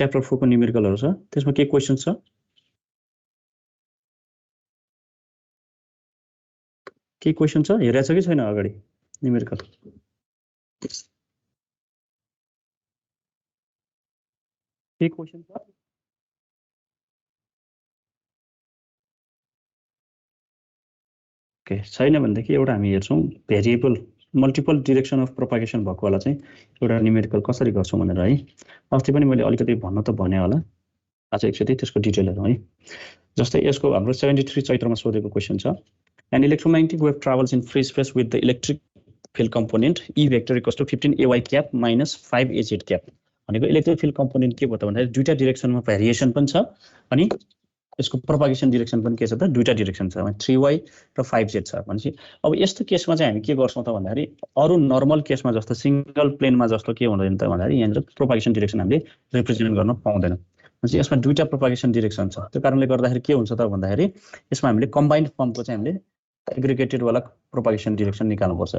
Chapter 4 को न्युमेरिकलहरु छ त्यसमा के क्वेशन छ के क्वेशन छ हेरेछ कि छैन अगाडि न्युमेरिकल के क्वेशन छ ओके छैन भनेदेखि एउटा हामी हेर्छौं variable multiple direction of propagation भएको होला चाहिँ एउटा न्युमेरिकल कसरी गर्छौं भनेर है अस्ति पनि मैले अलिकति भन्न त भने होला आज एकचोटी त्यसको डिटेलहरु है जस्तै यसको हाम्रो 73 चैत्रमा सोधेको क्वेशन छ an electromagnetic wave travels in free space with the electric field component E vector equals to 15 AY cap minus 5 AZ cap भनेको इलेक्ट्रिक फिल्ड कम्पोनेन्ट के भयो त भन्दा दुईटा डाइरेक्सनमा भेरिएसन पनि छ अनि यसको प्रोपागेसन डाइरेक्सन पनि के छ त दुईटा डाइरेक्सन छ 3y र 5z छ भनेपछि अब यस्तो केसमा चाहिँ हामी के गर्छौं त भन्दाखेरि अरु नर्मल केसमा जस्तो सिंगल प्लेनमा जस्तो के हुँदैन त भन्दाखेरि यहाँ प्रोपागेसन डाइरेक्सन हामीले रिप्रेजेन्ट गर्न पाउँदैन भनेपछि यसमा दुईटा प्रोपागेसन डाइरेक्सन छ त्यो कारणले गर्दाखेरि के हुन्छ त भन्दाखेरि यसमा हामीले कम्बाइन्ड फर्मको चाहिँ हामीले एग्रिगेटेड वाला प्रोपागेसन डाइरेक्सन निकाल्नु पर्छ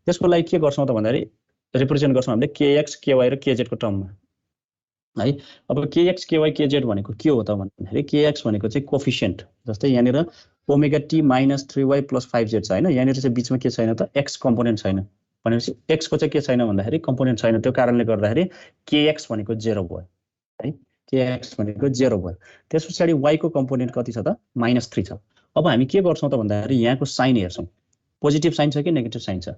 त्यसको लागि के गर्छौं त भन्दाखेरि रिप्रेजेन्ट गर्छौं हामीले kx ky र kz को टर्ममा है अब kx ky kz भनेको के हो त भन्दाखेरि kx भनेको चाहिँ कोएफिसिएन्ट जस्तै यहाँ निर ओमेगा t - 3y + 5z छ हैन यहाँ निर चाहिँ बीचमा के छैन त x कम्पोनेन्ट छैन भनेपछि x को चाहिँ के छैन भन्दाखेरि कम्पोनेन्ट छैन त्यो कारणले गर्दाखेरि kx भनेको 0 भयो है kx भनेको 0 भयो त्यसपछि y को कम्पोनेन्ट कति छ त -3 छ अब हामी के गर्छौं त भन्दाखेरि यहाँको साइन हेर्छौं पोजिटिभ साइन छ कि नेगेटिभ साइन छ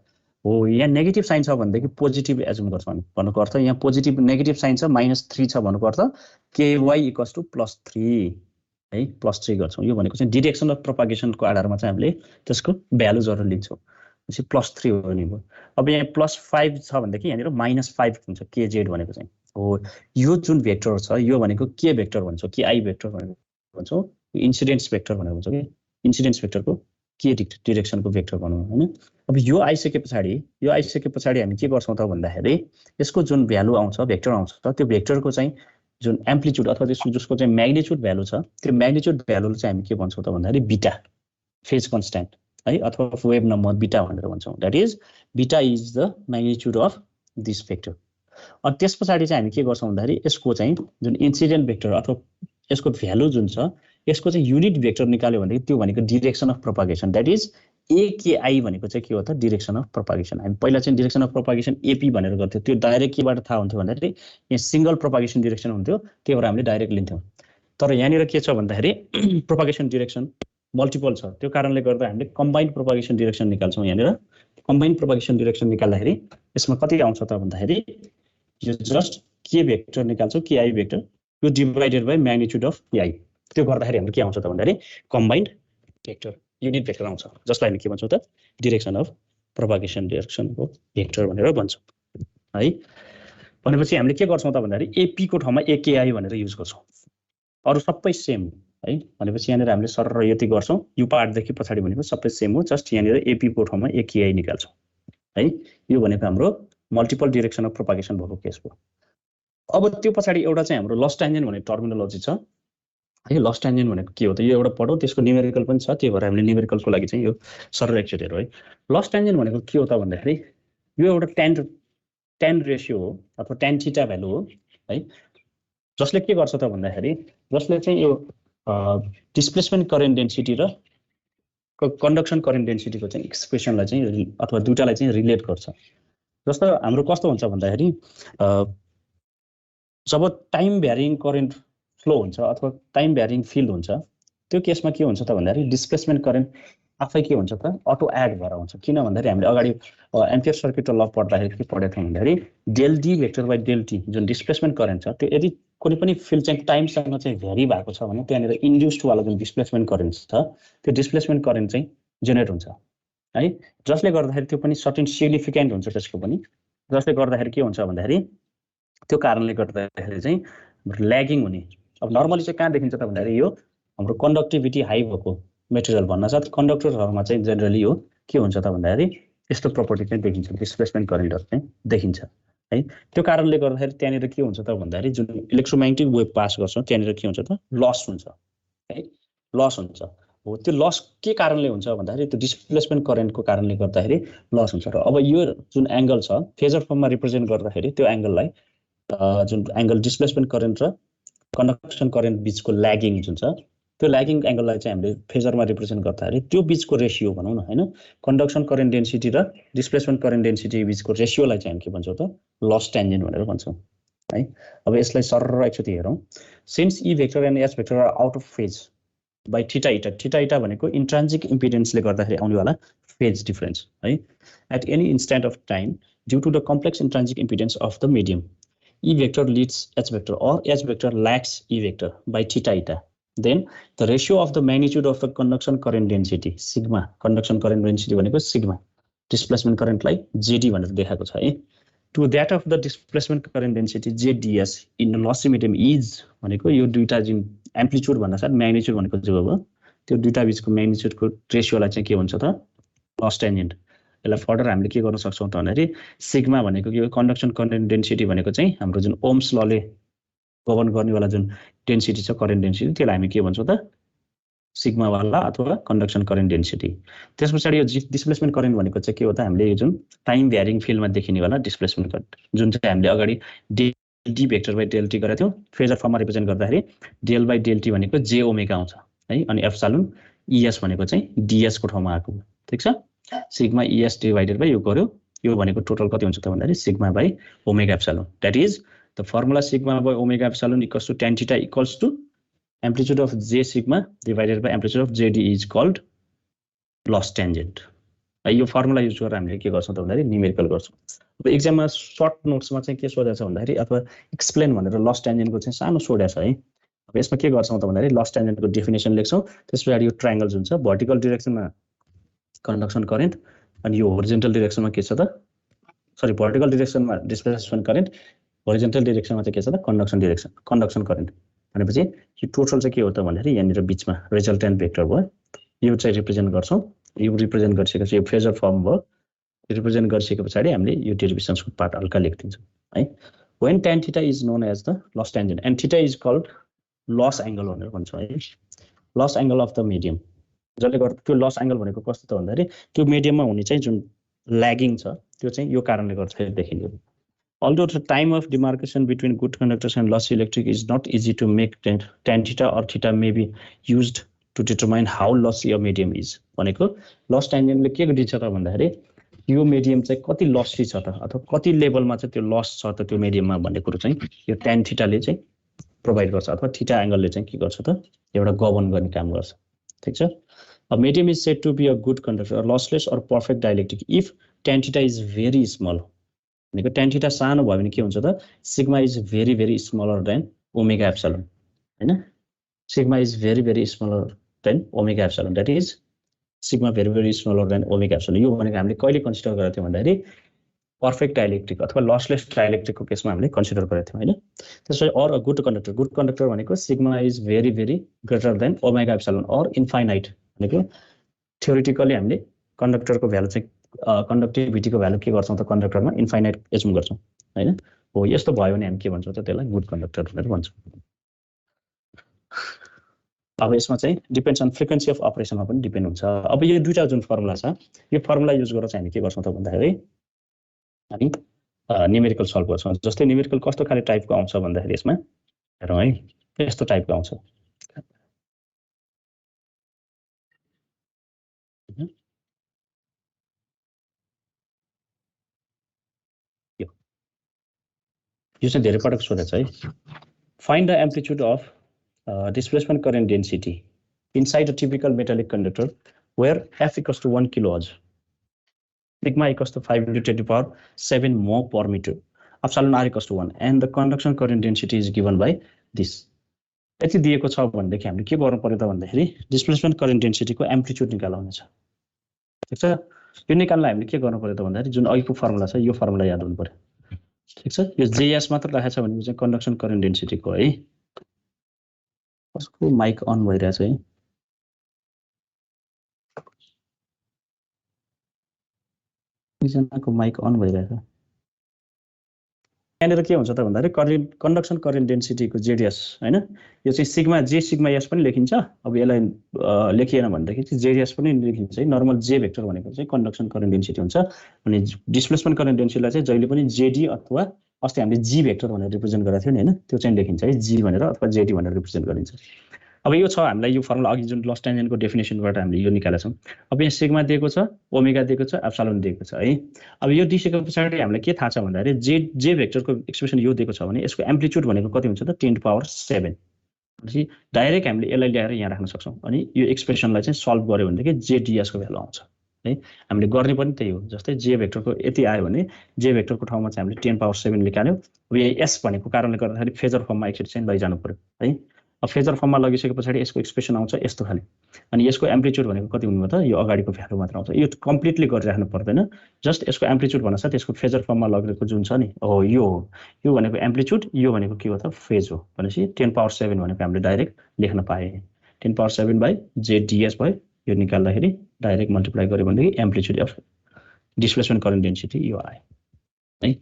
हो यहाँ नेगेटिभ साइन छ भनेदेखि पोजिटिभ एजुम गर्छौं हामी भन्नुको अर्थ यहाँ पोजिटिभ नेगेटिभ साइन छ -3 छ भन्नुको अर्थ ky = +3 है +3 गर्छौं यो भनेको चाहिँ डाइरेक्सन अफ प्रोपागेसनको आधारमा चाहिँ हामीले त्यसको भ्यालुजहरु लिन्छौं त्यसै +3 हो नि भयो अब यहाँ +5 छ भनेदेखि यहाँ निर -5 हुन्छ kz भनेको चाहिँ हो यो जुन भेक्टर छ यो भनेको के भेक्टर भन्छौं कि आई भेक्टर भनेको भन्छौं इन्सिडेन्स भेक्टर भनेको भन्छौं कि इन्सिडेन्स भेक्टरको के डाइरेक्सनको भेक्टर भनौं हैन अब यो आइसके पछाडी हामी के गर्छौं त भन्दाखेरि यसको जुन भ्यालु आउँछ भेक्टर आउँछ त्यो भेक्टरको चाहिँ जुन एम्प्लिट्युड अथवा जसको चाहिँ म्याग्निट्युड भ्यालु छ त्यो म्याग्निट्युड भ्यालुले चाहिँ हामी के भन्छौं त भन्दाखेरि बीटा फेज कन्स्ट्यान्ट है अथवा वेभ नम्बर बीटा भनेर भन्छौं that is beta is the magnitude of this vector अनि त्यसपछि चाहिँ हामी के गर्छौं भन्दाखेरि यसको चाहिँ जुन इन्सिडेन्ट भेक्टर अथवा यसको भ्यालु जुन छ यसको चाहिँ युनिट भेक्टर निकाल्यो भने त्यो भनेको direction of propagation that is AKI भनेको चाहिँ के हो त डाइरेक्सन अफ प्रोपागेसन हामी पहिला चाहिँ डाइरेक्सन अफ प्रोपागेसन AP भनेर गर्थ्यौ त्यो डाइरेक्ट केबाट थाहा हुन्थ्यो भन्दाखेरि यहाँ सिंगल प्रोपागेसन डाइरेक्सन हुन्थ्यो त्यही भएर हामीले डाइरेक्ट लिन्थ्यौं तर यहाँ निर के छ भन्दाखेरि प्रोपागेसन डाइरेक्सन मल्टिपल छ त्यो कारणले गर्दा हामीले कम्बाइन्ड प्रोपागेसन डाइरेक्सन निकाल्छौं यहाँ निर कम्बाइन्ड प्रोपागेसन डाइरेक्सन निकाल्दाखेरि यसमा कति आउँछ त भन्दाखेरि यो जस्ट के भेक्टर निकाल्छौं KI भेक्टर यो divided by magnitude of KI त्यो गर्दाखेरि हाम्रो के आउँछ त भन्दाखेरि कम्बाइन्ड भेक्टर युनिट भेक्टर आउँछ जसलाई हामी के भन्छौं त डाइरेक्सन अफ प्रोपागेसन डाइरेक्सनको भेक्टर भनेर भन्छौं है भनेपछि हामीले के गर्छौं त भन्दाखेरि AP को ठाउँमा AKI भनेर युज गर्छौं अरु सबै सेम है भनेपछि यहाँ निर हामीले सरर यति गर्छौं यो पार्ट देखि पछाडी भनेको सबै सेम हो जस्ट यहाँ निर AP को ठाउँमा AKI निकाल्छौं है यो भनेको हाम्रो मल्टिपल डाइरेक्सन अफ प्रोपागेसन भएको केस हो अब त्यो पछाडी एउटा चाहिँ हाम्रो लस ट्यान्जेन्ट भन्ने टर्मिनोलोजी छ है लस ट्यान्जेन्ट भनेको के हो त यो एउटा पढौ त्यसको न्युमेरिकल पनि छ त्यही भएर हामीले न्युमेरिकलको लागि चाहिँ यो सरल एक्चुअली हेरौ है लस ट्यान्जेन्ट भनेको के हो त भन्दाखेरि यो एउटा tan रेशियो हो अथवा tan थीटा भ्यालु हो है जसले के गर्छ त भन्दाखेरि जसले चाहिँ यो डिस्प्लेसमेन्ट करेन्ट डेन्सिटी र कन्डक्सन करेन्ट डेन्सिटीको चाहिँ एक्सप्रेसनलाई चाहिँ अथवा दुईटालाई चाहिँ रिलेट गर्छ जस्तो हाम्रो कस्तो हुन्छ भन्दाखेरि जब टाइम भ्यारिङ करेन्ट फ्लो हुन्छ अथवा टाइम भ्यारिङ फिल्ड हुन्छ त्यो केसमा के हुन्छ त भन्दाखेरि डिस्प्लेसमेन्ट करेन्ट आफै के हुन्छ त अटो एड भएर हुन्छ किन भन्दाखेरि हामीले अगाडि एम्पियर सर्किटको ल पढ्दाखेरि के पढेको थियौं भन्दाखेरि del D vector by del T जुन डिस्प्लेसमेन्ट करेन्ट छ त्यो यदि कुनै पनि फिल्ड चाहिँ टाइमसँग चाहिँ भेरी भएको छ भने त्यहाँनिर इन्ड्युस्ड वाला जुन डिस्प्लेसमेन्ट करेन्ट छ त्यो डिस्प्लेसमेन्ट करेन्ट चाहिँ जेनेरेट हुन्छ है जसले गर्दाखेरि त्यो पनि सर्टेन सिग्निफिकेन्ट हुन्छ त्यसको पनि जसले गर्दाखेरि के हुन्छ भन्दाखेरि त्यो कारणले गर्दाखेरि चाहिँ ल्यागिङ हुने अब नर्मली चाहिँ कहाँ देखिन्छ त भन्दाखेरि यो हाम्रो कन्डक्टिभिटी हाई भएको मेटेरियल भन्न छ कन्डक्टरहरुमा चाहिँ जनरली हो के हुन्छ त भन्दाखेरि यस्तो प्रपर्टी चाहिँ देखिन्छ डिस्प्लेसमेन्ट करेन्टहरु चाहिँ देखिन्छ है त्यो कारणले गर्दाखेरि त्यहाँनिर के हुन्छ त भन्दाखेरि जुन इलेक्ट्रोम्याग्नेटिक वेभ पास गर्छ त्यहाँनिर के हुन्छ त लस हुन्छ है लस हुन्छ हो त्यो लस के कारणले हुन्छ भन्दाखेरि त्यो डिस्प्लेसमेन्ट करेन्टको कारणले गर्दाखेरि लस हुन्छ र अब यो जुन एंगल छ फेजर फर्ममा रिप्रेजेन्ट गर्दाखेरि त्यो एंगललाई जुन एंगल डिस्प्लेसमेन्ट करेन्ट र कन्डक्सन करेन्ट बिचको ल्यागिङ जुन छ त्यो ल्यागिङ एङ्गललाई चाहिँ हामीले फेजरमा रिप्रेजेन्ट गर्दाखेरि त्यो बिचको रेसियो भनौँ न हैन कन्डक्सन करेन्ट डेन्सिटी र डिस्प्लेसमेन्ट करेन्ट डेन्सिटी बिचको रेसियोलाई चाहिँ हामी के भन्छौँ त लस टेन्जेन्ट भनेर भन्छौँ है। अब यसलाई सरर एकचोटि हेरौँ। Since E vector and H vector are out of phase by theta eta. Theta eta भनेको इन्ट्रान्सिक इम्पिडेन्सले गर्दाखेरि आउनेवाला फेज डिफरेन्स है। At any instant of time due to the complex intrinsic impedance of the medium E vector leads H vector or H vector lags E vector by theta eta. Then the ratio of the magnitude of the conduction current density sigma, conduction current density भनेको sigma, displacement current लाई JD भनेर देखाएको छ है, to that of the displacement current density JDS in the lossy medium is भनेको यो दुईटा जुन एम्प्लिट्युड भन्दा साथ म्याग्निट्युड भनेको जो हो त्यो दुईटा बिचको म्याग्निट्युडको रेशियोलाई चाहिँ के भन्छ त लस टेन्जेन्ट। यसलाई फर्दर हामीले के गर्न सक्छौँ त भन्दाखेरि सिग्मा भनेको के हो कन्डक्सन करेन्ट डेन्सिटी भनेको चाहिँ हाम्रो जुन ओम्स लले गभर्न गर्नेवाला जुन डेन्सिटी छ करेन्ट डेन्सिटी त्यसलाई हामी के भन्छौँ त सिग्मा वाला अथवा कन्डक्सन करेन्ट डेन्सिटी। त्यस पछाडि यो डिस्प्लेसमेन्ट करेन्ट भनेको चाहिँ के हो त हामीले यो जुन टाइम भ्यारिङ फिल्डमा देखिनेवाला डिस्प्लेसमेन्ट करेन्ट जुन चाहिँ हामीले अगाडि D vector by del T गरेको थियौँ फेजर फर्ममा रिप्रेजेन्ट गर्दाखेरि डेल बाई डेल टी भनेको जे ओमेगा आउँछ है अनि एप्सिलोन इएस भनेको चाहिँ डिएसको ठाउँमा आएको ठिक छ। सिग्मा इएस डिभाइडेड बाई यो गर्यो यो भनेको टोटल कति हुन्छ त भन्दाखेरि sigma by omega epsilon that is the formula sigma by omega epsilon equals to tan theta equals to amplitude of J sigma divided by amplitude of JD is called loss tangent. यो formula use गरेर हामीले के गर्छौँ त भन्दाखेरि numerical गर्छौँ। अब एक्जाममा short नोट्समा चाहिँ के सोधेको छ भन्दाखेरि अथवा एक्सप्लेन भनेर लस टेन्जेन्टको चाहिँ सानो सोधेको छ है। अब यसमा के गर्छौँ त भन्दाखेरि लस टेन्जेन्टको डेफिनेसन लेख्छौँ त्यस पछाडि यो ट्रायङ्गल जुन छ भर्टिकल डिरेक्सनमा कन्डक्सन करेन्ट अनि यो होरिजेन्टल डिरेक्सनमा के छ त सरी भर्टिकल डिरेक्सनमा डिस्प्लेसमेन्ट करेन्ट होरिजेन्टल डिरेक्सनमा चाहिँ के छ त कन्डक्सन करेन्ट भनेपछि यो टोटल चाहिँ के हो त भन्दाखेरि यहाँनिर बिचमा रिजल्टेन्ट भेक्टर भयो यो चाहिँ रिप्रेजेन्ट गर्छौँ। यो रिप्रेजेन्ट गरिसकेपछि यो फेजर फर्म भयो रिप्रेजेन्ट गरिसके पछाडि हामीले यो डेरिभेसन्सको पार्ट हल्का लेखिदिन्छौँ है। When tan theta is known as the loss tangent and theta is called loss angle भनेर भन्छौँ है loss angle of the medium जसले गर्दा त्यो लस एङ्गल भनेको कस्तो त भन्दाखेरि त्यो मिडियममा हुने चाहिँ जुन ल्यागिङ छ त्यो चाहिँ यो कारणले गर्दाखेरि देखिन्छ। Although the time of demarcation between good conductors and lossy electric is not easy to make, tan theta or theta may be used to determine how lossy a medium is. भनेको loss टेन्जेन्टले के दिन्छ त भन्दाखेरि यो medium चाहिँ कति लसी छ त अथवा कति लेभलमा चाहिँ त्यो लस छ त त्यो मिडियममा भन्ने कुरो चाहिँ यो tan थीटाले चाहिँ प्रोभाइड गर्छ अथवा थीटा एङ्गलले चाहिँ के गर्छ त एउटा गभर्न गर्ने काम गर्छ ठिक छ। A medium is said to be a good conductor, or lossless or perfect dielectric if tan theta is very small. भनेको tan थीटा सानो भयो भने के हुन्छ त sigma is very very smaller than omega epsilon हैन sigma is very very smaller than omega epsilon that is sigma very very smaller than omega epsilon. यो भनेको हामीले कहिले कन्सिडर गरेको थियौँ भन्दाखेरि पर्फेक्ट डाइलेक्ट्रिक अथवा लसलेस डाइलेक्ट्रिकको केसमा हामीले कन्सिडर गरेको थियौँ हैन। त्यसपछि अर अ गुड कन्डक्टर भनेको sigma is very very greater than omega epsilon or infinite भनेको थ्योरिटिकली हामीले कन्डक्टरको भ्यालु चाहिँ कन्डक्टिभिटीको भ्यालु के गर्छौँ त कन्डक्टरमा इन्फाइनाइट एज्युम गर्छौँ हैन। हो यस्तो भयो भने हामी के भन्छौँ त त्यसलाई गुड कन्डक्टर भनेर भन्छौँ। अब यसमा चाहिँ डिपेन्ड्स अन फ्रिक्वेन्सी अफ अपरेसनमा पनि डिपेन्ड हुन्छ। अब यो दुईटा जुन फर्मुला छ यो फर्मुला युज गरेर चाहिँ हामी के गर्छौँ त भन्दाखेरि हामी न्युमेरिकल सल्भ गर्छौँ। जस्तै न्युमेरिकल कस्तो खाले टाइपको आउँछ भन्दाखेरि यसमा हेरौँ है यस्तो टाइपको आउँछ यो चाहिँ धेरै पटक सोधेको छ है। Find the amplitude of displacement current density inside a typical metallic conductor where F equals to 1 kilohertz, sigma equals to 5 into 10 to the power 7 mho per meter, epsilon r equals to 1, and the conduction current density is given by this. यति दिएको छ भनेदेखि हामीले के गर्नु पर्यो त भन्दाखेरि डिस्प्लेसमेन्ट करेन्ट डेन्सिटीको एम्प्लिट्युड निकाल्नु छ ठीक छ। यो निकाल्नलाई हामीले के गर्नु पर्यो त भन्दाखेरि जुन अघिको फर्मुला छ यो फर्मुला याद हुनु पर्यो ठीक छ। यो जेएस मात्र राखेको छ भने चाहिँ कन्डक्सन करेन्ट डेन्सिटीको है। कसको माइक अन भइरहेछ है एकजनाको माइक अन भइरहेछ। यहाँनिर के हुन्छ त भन्दाखेरि कन्डक्सन करेन्ट डेन्सिटीको जेडिएस हैन यो चाहिँ सिग्मा जे सिग्मा एस पनि लेखिन्छ। अब यसलाई लेखिएन भनेदेखि चाहिँ जेडिएस पनि लेखिन्छ है। नर्मल जे भेक्टर भनेको चाहिँ कन्डक्सन करेन्ट डेन्सिटी हुन्छ अनि डिस्प्लेसमेन्ट करेन्ट डेन्सिटीलाई चाहिँ जहिले पनि जेडी अथवा अस्ति हामीले जी भेक्टर भनेर रिप्रेजेन्ट गरेको थियो नि हैन, त्यो चाहिँ लेखिन्छ है जी भनेर अथवा जेटी भनेर रिप्रेजेन्ट गरिन्छ। अब यो छ हामीलाई यो फर्मुला अघि जुन लस टेन्जेन्टको डेफिनेसनबाट हामीले यो निकालेका छौँ। अब यहाँ सिग्मा दिएको छ, ओमेगा दिएको छ, एप्सिलोन दिएको छ है। अब यो दिइसके पछाडि हामीलाई के थाहा छ भन्दाखेरि जे भेक्टरको एक्सप्रेसन यो दिएको छ भने यसको एम्प्लिट्युड भनेको कति हुन्छ त 10⁻7। भनेपछि डाइरेक्ट हामीले यसलाई ल्याएर यहाँ राख्न सक्छौँ अनि यो एक्सप्रेसनलाई चाहिँ सल्भ गर्यो भनेदेखि जेडिएस को भ्यालु आउँछ है। हामीले गर्ने पनि त्यही हो, जस्तै जे भेक्टरको यति आयो भने जे भेक्टरको ठाउँमा चाहिँ हामीले 10⁻7 निकाल्यो। अब यहाँ एस भनेको कारणले गर्दाखेरि फेजर फर्ममा एकचोटि चाहिँ लैजानु पर्यो है। अब फेजर फर्ममा लगिसके पछाडि यसको एक्सप्रेसन आउँछ यस्तो खाले, अनि यसको एम्प्लिट्युड भनेको कति हुनु त यो अगाडिको भ्यालु मात्र आउँछ। यो कम्प्लिटली गरिराख्नु पर्दैन, जस्ट यसको एम्प्लिट्युड भन्न साथ यसको फेजर फर्ममा लगेको जुन छ नि हो यो हो, यो भनेको एम्प्लिट्युड, यो भनेको के हो त फेज हो। भनेपछि 10⁻7 भनेको हामीले डाइरेक्ट लेख्न पाए 10⁻7/जेडिएस भयो। यो निकाल्दाखेरि डाइरेक्ट मल्टिप्लाई गर्यो भनेदेखि amplitude of displacement current density यो आयो है।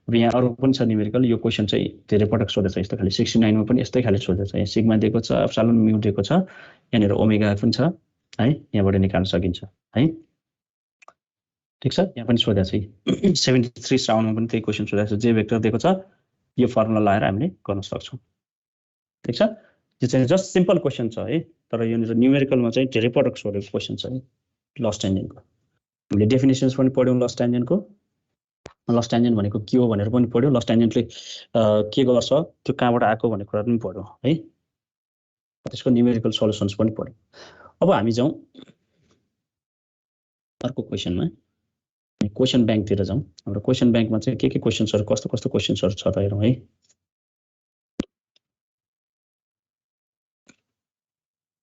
अब यहाँ अरू पनि छ न्युमेरिकल, यो क्वेसन चाहिँ धेरै पटक सोधेको छ यस्तो खाले, 69 मा पनि यस्तै खाले सोधेको छ। यहाँ सिग्मा दिएको छ, एप्सिलोन म्यू दिएको छ, यहाँनिर ओमेगा पनि छ है, यहाँबाट निकाल्न सकिन्छ है। ठिक छ, यहाँ पनि सोधेको छ 73 श्रावणमा पनि त्यही क्वेसन सोधेको छ। जे भेक्टर दिएको छ, यो फर्मुला लगाएर हामीले गर्न सक्छौँ। ठिक छ, यो चाहिँ जस्ट सिम्पल क्वेसन छ है, तर यहाँनिर न्युमेरिकलमा चाहिँ धेरै पटक सोधेको क्वेसन छ है लस टेन्जेन्टको। हामीले डेफिनेसन्स पनि पढ्यौँ लस टेन्जेन्टको, लस टेन्जेन्ट भनेको के हो भनेर पनि पढ्यौँ, लस टेन्जेन्टले के गर्छ त्यो कहाँबाट आएको भन्ने कुरा पनि पढ्यौँ है। त्यसको न्युमेरिकल सल्युसन्स पनि पढ्यौँ। अब हामी जाउँ अर्को क्वेसनमा, क्वेसन ब्याङ्कतिर जाउँ। हाम्रो क्वेसन ब्याङ्कमा चाहिँ के क्वेसन्सहरू कस्तो कस्तो क्वेसन्सहरू छ त हेरौँ है।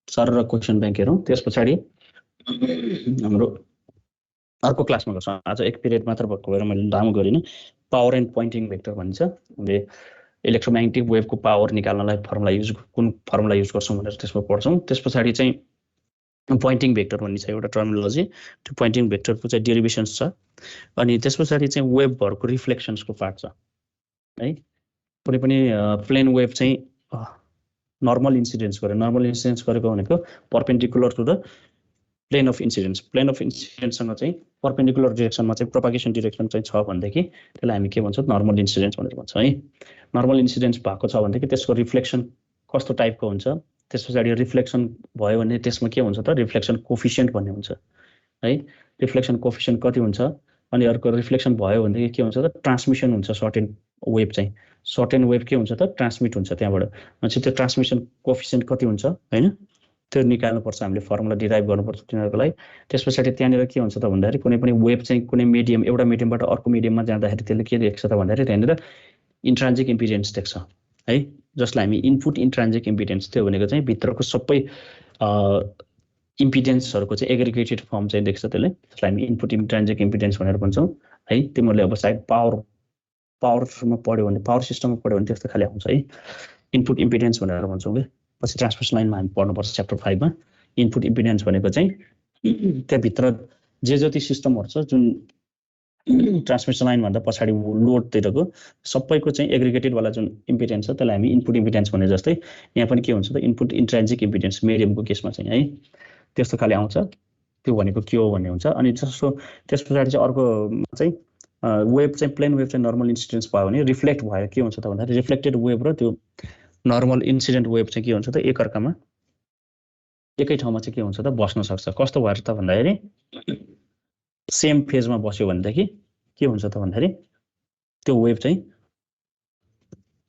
सर र क्वेसन ब्याङ्क हेरौँ, त्यस पछाडि हाम्रो अर्को क्लासमा गर्छौँ। आज एक पिरियड मात्र भएको भएर मैले लामो गरिनँ। पावर एन्ड पोइन्टिङ भेक्टर भनिन्छ, हामीले इलेक्ट्रोम्याग्नेटिक वेभको पावर निकाल्नलाई फर्मुला कुन फर्मुला युज गर्छौँ भनेर त्यसमा पढ्छौँ। त्यस पछाडि चाहिँ पोइन्टिङ भेक्टर भन्ने छ एउटा टर्मिनोलोजी, त्यो पोइन्टिङ भेक्टरको चाहिँ डेरिभेसन्स छ। अनि त्यस पछाडि चाहिँ वेभहरूको रिफ्लेक्सन्सको पार्ट छ है। कुनै पनि प्लेन वेभ चाहिँ नर्मल इन्सिडेन्स गर्यो, नर्मल इन्सिडेन्स गरेको भनेको perpendicular to the plane of incidence, plane of इन्सिडेन्ससँग चाहिँ पर्पेन्डिकुलर डिरेक्सनमा चाहिँ प्रोपागेसन डिरेक्सन चाहिँ छ भनेदेखि त्यसलाई हामी के भन्छौँ नर्मल इन्सिडेन्स भनेर भन्छौँ है। नर्मल इन्सिडेन्स भएको छ भनेदेखि त्यसको रिफ्लेक्सन कस्तो टाइपको हुन्छ, त्यस पछाडि रिफ्लेक्सन भयो भने त्यसमा के हुन्छ त रिफ्लेक्सन कोफिसियन्ट भन्ने हुन्छ है। रिफ्लेक्सन कोफिसियन्ट कति हुन्छ, अनि अर्को रिफ्लेक्सन भयो भनेदेखि के हुन्छ त ट्रान्समिसन हुन्छ, सर्टेन वेभ चाहिँ सर्टेन वेभ के हुन्छ त ट्रान्समिट हुन्छ त्यहाँबाट। भनेपछि त्यो ट्रान्समिसन कोफिसियन्ट कति हुन्छ होइन, त्यो निकाल्नुपर्छ, हामीले फर्मुला डिराइभ गर्नुपर्छ तिनीहरूको लागि। त्यस पछाडि त्यहाँनिर के हुन्छ त भन्दाखेरि कुनै पनि वेभ चाहिँ कुनै मिडियम एउटा मिडियमबाट अर्को मिडियममा जाँदाखेरि त्यसले के देख्छ त भन्दाखेरि त्यहाँनिर इन्ट्रान्जिक इम्पिडेन्स देख्छ है, जसलाई हामी इनपुट इन्ट्रान्जिक इम्पिडेन्स, त्यो भनेको चाहिँ भित्रको सबै इम्पिडेन्सहरूको चाहिँ एग्रिगेटेड फर्म चाहिँ देख्छ त्यसले, जसलाई हामी इनपुट इन्ट्रान्जिक इम्पिडेन्स भनेर भन्छौँ है। तिमीहरूले अब सायद पावरमा पढ्यो भने, पावर सिस्टममा पढ्यो भने त्यस्तो खाले आउँछ है, इनपुट इम्पिडेन्स भनेर भन्छौँ कि। पछि ट्रान्समिसन लाइनमा हामी पढ्नुपर्छ च्याप्टर 5 मा। इनपुट इम्पिडेन्स भनेको चाहिँ त्यहाँभित्र जे जति सिस्टमहरू छ जुन ट्रान्समिसन लाइनभन्दा पछाडि लोडतिरको सबैको चाहिँ एग्रिगेटेडवाला जुन इम्पिडेन्स छ त्यसलाई हामी इनपुट इम्पिडेन्स भने जस्तै यहाँ पनि के हुन्छ त इनपुट इन्ट्रान्जिक इम्पिडेन्स मिडियमको केसमा चाहिँ है त्यस्तो खाले आउँछ। त्यो भनेको के हो भन्ने हुन्छ। अनि जस्तो त्यस पछाडि चाहिँ अर्को चाहिँ वेभ चाहिँ प्लेन वेभ चाहिँ नर्मल इन्सिडेन्स भयो भने रिफ्लेक्ट भयो के हुन्छ त भन्दाखेरि रिफ्लेक्टेड वेभ र त्यो नर्मल इन्सिडेन्ट वेभ चाहिँ के हुन्छ त एकअर्कामा एकै ठाउँमा चाहिँ के हुन्छ त बस्न सक्छ। कस्तो भएर त भन्दाखेरि सेम फेजमा बस्यो भनेदेखि के हुन्छ त भन्दाखेरि त्यो वेभ चाहिँ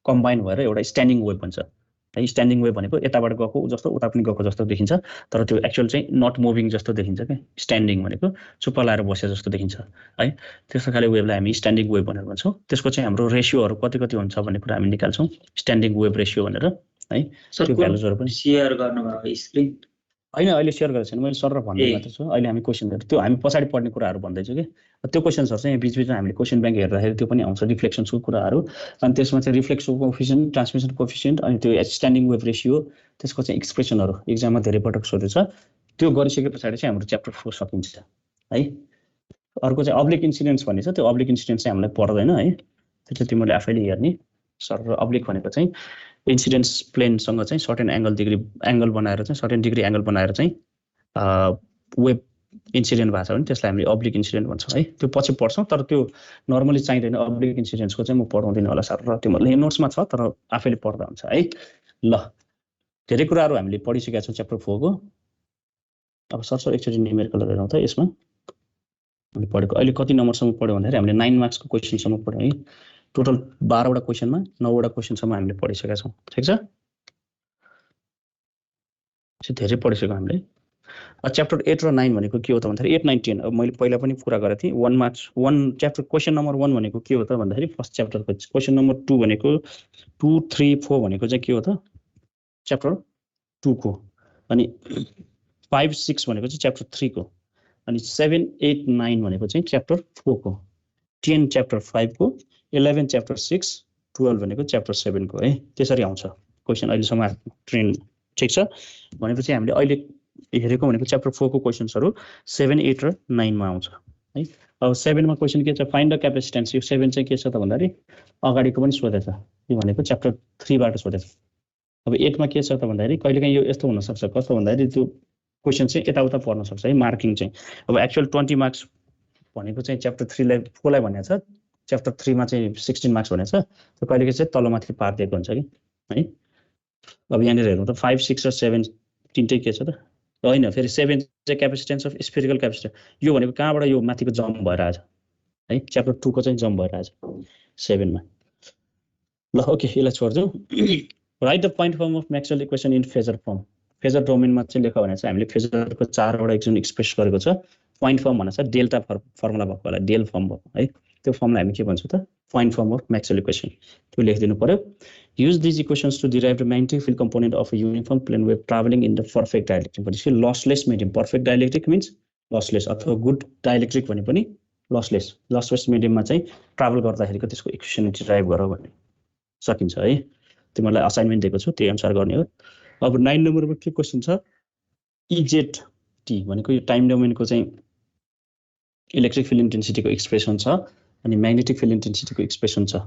कम्बाइन भएर एउटा स्ट्यान्डिङ वेभ बन्छ है। स्ट्यान्डिङ वेभ भनेको यताबाट गएको जस्तो उता पनि गएको जस्तो देखिन्छ, तर त्यो एक्चुअल चाहिँ नट मुभिङ जस्तो देखिन्छ क्या। स्ट्यान्डिङ भनेको चुप्प लाएर बसे जस्तो देखिन्छ है। त्यस्तो खाले वेभलाई हामी स्ट्यान्डिङ वेभ भनेर भन्छौँ। त्यसको चाहिँ हाम्रो रेसियोहरू कति कति हुन्छ भन्ने कुरा हामी निकाल्छौँ स्ट्यान्डिङ वेभ रेसियो भनेर है। त्यो भ्यालुजहरू पनि सेयर गर्नुभएको स्क्रिन होइन अहिले सेयर गरेको छैन मैले, सर र भन्दै मात्र छु। अहिले हामी क्वेसनहरू त्यो हामी पछाडि पढ्ने कुराहरू भन्दैछु कि त्यो क्वेसन्सहरू चाहिँ बिचबिचमा हामीले क्वेसन ब्याङ्क हेर्दाखेरि त्यो पनि आउँछ रिफ्लेक्सन्सको कुराहरू। अनि त्यसमा चाहिँ रिफ्लेक्सन कोफिसियन्ट, ट्रान्समिसन कोफिसियन्ट अनि त्यो स्ट्यान्डिङ वेभ रेसियो त्यसको चाहिँ एक्सप्रेसनहरू एक्जाममा धेरै पटक सोधेको छ। त्यो गरिसके पछाडि चाहिँ हाम्रो च्याप्टर 4 सकिन्छ है। अर्को चाहिँ अब्लिक इन्सिडेन्स भन्ने छ, त्यो अब्लिक इन्सिडेन्स चाहिँ हामीलाई पर्दैन है, त्यो चाहिँ तिमीले आफैले हेर्ने। सर र अब्लिक भनेको चाहिँ इन्सिडेन्स प्लेनसँग चाहिँ सर्टेन एङ्गल बनाएर चाहिँ सर्टेन डिग्री एङ्गल बनाएर चाहिँ वेभ इन्सिडेन्ट भएको छ भने त्यसलाई हामीले अब्लिक इन्सिडेन्ट भन्छौँ है। त्यो पछि पढ्छौँ, तर त्यो नर्मली चाहिँदैन। अब्लिक इन्सिडेन्ट्सको चाहिँ म पढाउँदिनँ होला सर, र त्यो मतलब नोट्समा छ तर आफैले पढ्दा हुन्छ है। ल, धेरै कुराहरू हामीले पढिसकेका छौँ च्याप्टर 4 को। अब सरसर एकचोटि न्युमेरिकल हेरौँ त। यसमा हामीले पढेको अहिले कति नम्बरसम्म पढ्यौँ भन्दाखेरि हामीले 9 मार्क्सको क्वेसनसम्म पढ्यौँ है। टोटल 12वटा क्वेसनमा 9वटा क्वेसनसम्म हामीले पढिसकेका छौँ। ठिक छ, धेरै पढिसक्यौँ हामीले। च्याप्टर 8 र 9 भनेको के हो त भन्दाखेरि 8, 9, 10 अब मैले पहिला पनि कुरा गरेको थिएँ। 1 मार्क्स 1 च्याप्टर क्वेसन नम्बर 1 भनेको के हो त भन्दाखेरि फर्स्ट च्याप्टरको। क्वेसन नम्बर 2 भनेको 2, 3, 4 भनेको चाहिँ के हो त च्याप्टर 2 को। अनि 5, 6 भनेको चाहिँ च्याप्टर 3 को। अनि 7, 8, 9 भनेको चाहिँ च्याप्टर 4 को। 10 च्याप्टर 5 को। 11 च्याप्टर 6, 12 भनेको च्याप्टर 7 को है। त्यसरी आउँछ क्वेसन अहिलेसम्म ट्रेन्ड। ठिक छ, भनेपछि हामीले अहिले हेरेको भनेको च्याप्टर 4 को क्वेसन्सहरू 7, 8 र 9 मा आउँछ है। अब 7 मा क्वेसन के छ, फाइन्ड द क्यापेसिटेन्स। यो 7 चाहिँ के छ त भन्दाखेरि अगाडिको पनि सोधेछ, यो भनेको च्याप्टर 3 बाट सोधेछ। अब 8 मा के छ त भन्दाखेरि कहिलेकाहीँ यो यस्तो हुनसक्छ, कस्तो भन्दाखेरि त्यो क्वेसन चाहिँ यताउता पर्न सक्छ है। मार्किङ चाहिँ अब एक्चुअल 20 मार्क्स भनेको चाहिँ च्याप्टर 4 लाई भनेको छ, च्याप्टर 3 मा चाहिँ 16 मार्क्स भनेको छ। त्यो कहिलेकाहीँ चाहिँ तलमाथि पारिदिएको हुन्छ कि है। अब यहाँनिर हेर्नु त 5, 6 र 7 तिनटै के छ त होइन। फेरि 7 चाहिँ क्यापेसिटेन्स अफ स्फेरिकल क्यापेसिटेन्स, यो भनेको कहाँबाट यो माथिको जम्प भएर आएछ है। च्याप्टर 2 को चाहिँ जम्प भएर आएछ 7 मा। ल ओके, यसलाई छोड्छौँ। Write the point form of Maxwell equation in phasor form. Phasor डोमेनमा चाहिँ लेख भने चाहिँ हामीले फेजरको 4वटा इक्वेसन एक्सप्रेस गरेको छ। पोइन्ट फर्म भनेको छ डेल्टा फर्मुला भएको होला, डेल फर्म भएको है। त्यो फर्मलाई हामी के भन्छौँ त point form of Maxwell equation. त्यो लेखिदिनु पर्यो। use these equations to derive the magnetic field component of a uniform plane wave traveling in the perfect dielectric. भनेपछि lossless medium, perfect dielectric means lossless, अथवा good dielectric भने पनि lossless, lossless medium मा चाहिँ travel गर्दाखेरिको त्यसको equation derive गर भन्ने सकिन्छ है। त्यो मलाई असाइनमेन्ट दिएको छु, त्यही अनुसार गर्ने हो। अब 9 नम्बरमा के क्वेसन छ, EZT भनेको यो टाइम डोमेनको चाहिँ इलेक्ट्रिक फिल्ड इन्टेन्सिटीको एक्सप्रेसन छ, अनि म्याग्नेटिक फिल्ड इन्टेन्सिटीको एक्सप्रेसन छ।